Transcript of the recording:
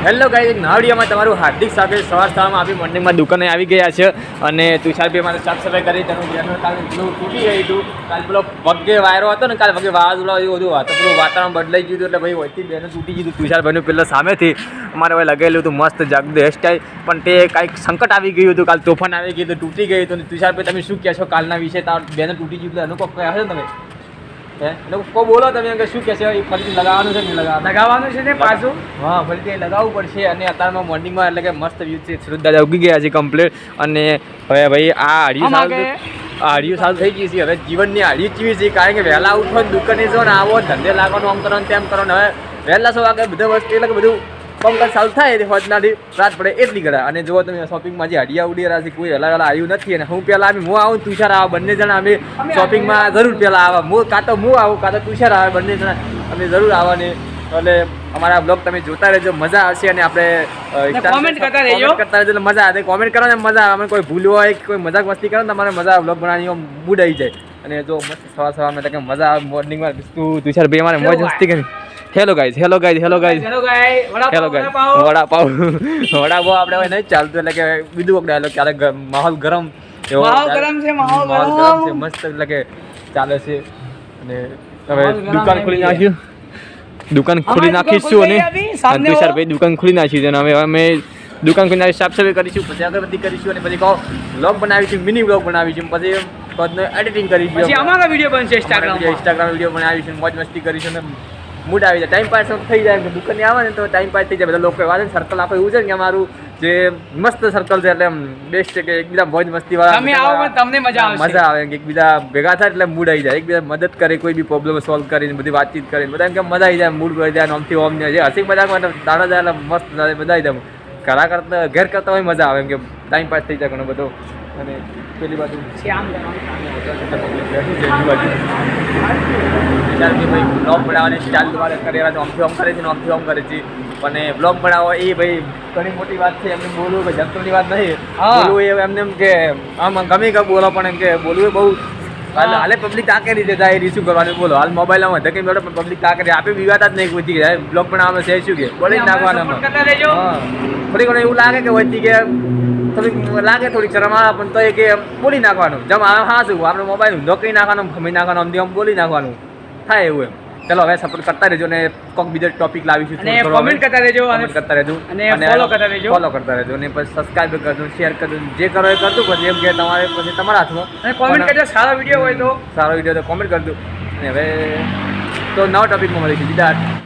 Hello guys, એક નવા વિડીયોમાં તમારું હાર્દિક સ્વાગત. સવારમાં આપણી મોર્નિંગમાં દુકાને આવી ગયા છે અને તુષારભાઈ મારે સાફ સફાઈ કરી. તેનું બેનર કાલે પેલું તૂટી ગયું હતું. કાલે પેલો પગે વાયરો હતો ને, કાલે પગે વાવાઝોડા એવું બધું હતું. પેલું વાતાવરણ બદલાઈ ગયું હતું એટલે ભાઈ વચ્ચે બેનર તૂટી ગયું હતું. તુષારભાઈનું પેલા સામેથી અમારે હવે લગાવેલું હતું મસ્ત જાગતું હેરસ્ટાઈલ, પણ તે કાંઈક સંકટ આવી ગયું હતું. કાલ તોફાન આવી ગયું હતું, તૂટી ગયું હતું. તુષારભાઈ તમે શું કહેશો કાલના વિશે? બેનર તૂટી ગયું હતું એનું કોઈ કહે છે તમે? કોઈ બોલો તમે કે શું કહેશે? ફરીથી લગાવવાનું છે ને? લગાવવાનું છે ને પાછું? હા, ફરીથી લગાવવું પડશે. અને અત્યારમાં મોર્નિંગમાં એટલે કે મસ્ત વ્યૂ છે. સુરત દાદા ઉગી ગયા છે કમ્પ્લીટ. અને હવે ભાઈ આ હાડિયું સારું થઈ ગઈ છે. હવે જીવનની હાડિયું ચીવી છે, કારણ કે વહેલા ઉઠો દુકાને જો ને આવો ધંધે લાગવાનું, આમ કરો તેમ કરો ને. હવે વહેલા સો વાગે બધા વસ્તુ એટલે કે બધું કામકાજ ચાલુ થાય હોજનાથી રાત પડે એટલી ઘડા. અને જો તમે શોપિંગમાં જે હાડિયા ઉડી રહ્યા છે, કોઈ વહેલા આવ્યું નથી. અને હું પહેલાં હું આવું, તુષાર આવે, બંને જણા અમે શોપિંગમાં જરૂર પહેલાં આવે. કાં તો હું આવું, કાં તો તુષાર આવે, બંને જણા અમે જરૂર આવવાની. એટલે અમારા બ્લોગ તમે જોતા રહેજો, મજા આવશે. અને આપણે કોમેન્ટ કરતા રહેજો એટલે મજા આવે. કોમેન્ટ કરો ને મજા આવે. અમે કોઈ ભૂલ હોય કે કોઈ મજાક મસ્તી કરો ને તમારે મજા આવે. બ્લોગ બનાવવાની મૂડ આવી જાય. અને જો મસ્ત સવારમાં એટલે કે મજા આવે મોર્નિંગમાં. તુષારભાઈ અમારે મોજ મસ્તી કરી. હેલો ગાઈઝ વડાપાવ આપણે હવે નહીં ચાલતું, એટલે કે બીજું આપણે ક્યારેક માહોલ ગરમ એવો ગરમ છે મસ્ત, એટલે કે ચાલે છે. અને હવે દુકાન ખોલી નાખીશું અને તુષારભાઈ દુકાન ખોલી નાખી છે. અને હવે અમે દુકાન ખોલી નાખી સાફ સફાઈ કરીશું, પછી અગરબત્તી કરીશું, અને પછી કહો વ્લોગ બનાવીશું, મિની વ્લોગ બનાવીશું, પછી એડિટિંગ કરીશું, પછી અમારો વિડીયો બનશે, ઇન્સ્ટાગ્રામ વિડીયો બનાવીશું, મોજ મસ્તી કરીશું. અને મૂડ આવી જાય, ટાઈમ પાસ થઈ જાય. દુકાને આવે ને તો ટાઈમ પાસ થઈ જાય. બધા લોકો આવે ને સર્કલ આપણે એવું છે ને કે અમારું જે મસ્ત સર્કલ છે, એટલે બેસ્ટ છે કે એકબીજા મોજ મસ્તી વાળા તમને મજા આવે કે એકબીજા ભેગા થાય એટલે મૂડ આવી જાય. એકબીજા મદદ કરે, કોઈ બી પ્રોબ્લેમ સોલ્વ કરીને બધી વાતચીત કરીને બધા એમ કે મજા આવી જાય, મૂડ આવી જાય. આમથી ઓમ ને જે હસી મજાક માટે દાડા જાય એટલે મસ્ત મજા આવી જાય. ઘરા કરતા ઘેર કરતા હોય મજા આવે, એમ કે ટાઈમ પાસ થઈ જાય ઘણો બધો. અને પેલી બાજુ બ્લોગ બનાવવાની સ્ટાઇલ કરે છે, આમથી આમ કરે છે, આમથી આમ કરે છે. અને બ્લોગ બનાવો એ ભાઈ ઘણી મોટી વાત છે. એમને બોલવું ભાઈ જમતોની વાત નહીં, બોલવું એ એમને એમ કે આમ ગમે કે બોલો, પણ એમ કે બોલવું એ બહુ હાલે પબ્લિક તાકે રીતે જાય એ શું કરવાનું બોલો. હાલ મોબાઈલમાં ધકે બેઠો પણ પબ્લિક તાકે આપે વિવાદ જ નહીં કોઈ જાય. બ્લોગ બનાવવાનો છે શું કે બોલી નાખવાના. થોડી ઘણું એવું લાગે કે વચ્ચે કે થોડીક લાગે, થોડીક શરમ આવે, પણ તો એ કે બોલી નાખવાનું. જમ હા શું આપણે મોબાઈલ ઊંધો કરી નાખવાનું, ખમી નાખવાનું, આમથી આમ બોલી નાખવાનું થાય એવું એમ. ચલો હવે સપોર્ટ કરતા રહેજો અને કોઈક બીજો ટોપિક લાવીશું. કોમેન્ટ કરતા રહેજો અને ફોલો કરતા રહેજો. અને પછી સબસ્ક્રાઈબ કરજો, શેર કરજો, જે કરો એ કરતું. પછી એમ કે તમારે પછી તમારા હાથમાં. અને કોમેન્ટ કરજો, સારો વિડીયો હોય તો કોમેન્ટ કરજો. અને હવે તો નવા ટોપિકમાં મળીશું બીજા.